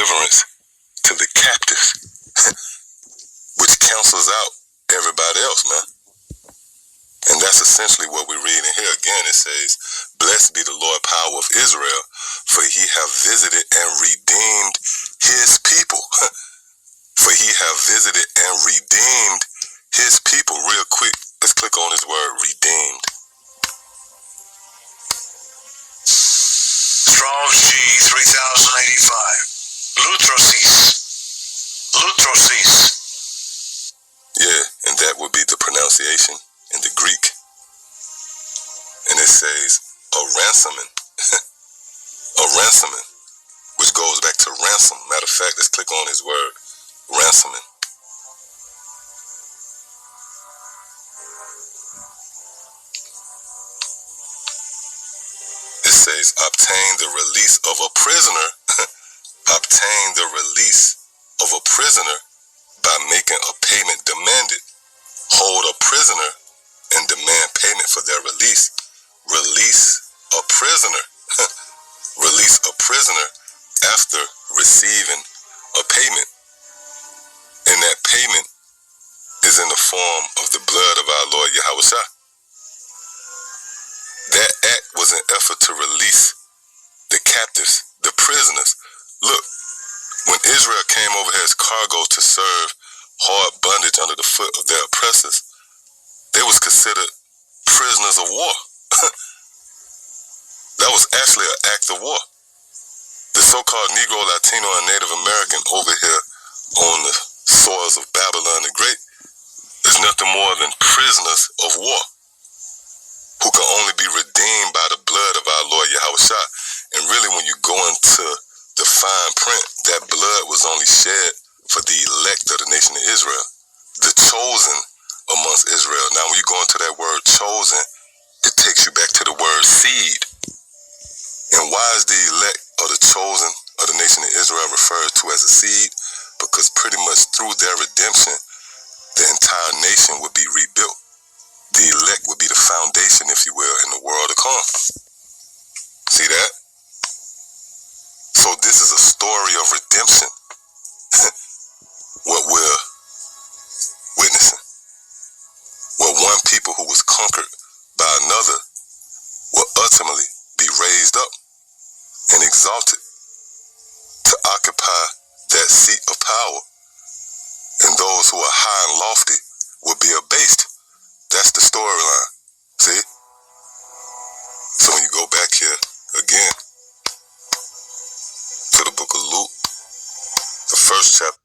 deliverance to the captives, which cancels out everybody else, man. And that's essentially what we're reading here. Again, it says, "Blessed be the Lord power of Israel, for he have visited and redeemed his people." For he have visited and redeemed his people. Real quick, let's click on this word, redeemed. Strong's G 3085. Lutrosis. Lutrosis. Yeah, and that would be the pronunciation in the Greek. And it says, a ransoming. A ransoming, which goes back to ransom. Matter of fact, let's click on his word, ransoming. It says, obtain the release of a prisoner. Obtain the release of a prisoner by making a payment demanded. Hold a prisoner and demand payment for their release. Release a prisoner. Release a prisoner after receiving a payment. And that payment is in the form of the blood of our Lord Yahweh. That act was an effort to release the captives, the prisoners. Look, when Israel came over here as cargo to serve hard bondage under the foot of their oppressors, they was considered prisoners of war. That was actually an act of war. The so-called Negro, Latino, and Native American over here on the soils of Babylon the Great is nothing more than prisoners of war who can only be redeemed by the blood of our Lord Yahweh. And really, when you go into the fine print, that blood was only shed for the elect of the nation of Israel, the chosen amongst Israel. Now, when you go into that word chosen, it takes you back to the word seed. And why is the elect or the chosen of the nation of Israel referred to as a seed? Because pretty much through their redemption, the entire nation would be rebuilt. The elect would be the foundation, if you will, in the world to come. See that? So this is a story of redemption. What we're witnessing. Where one people who was conquered by another will ultimately be raised up and exalted to occupy that seat of power. And those who are high and lofty will be abased. That's the storyline. See? So when you go back here again to the book of Luke, the first chapter,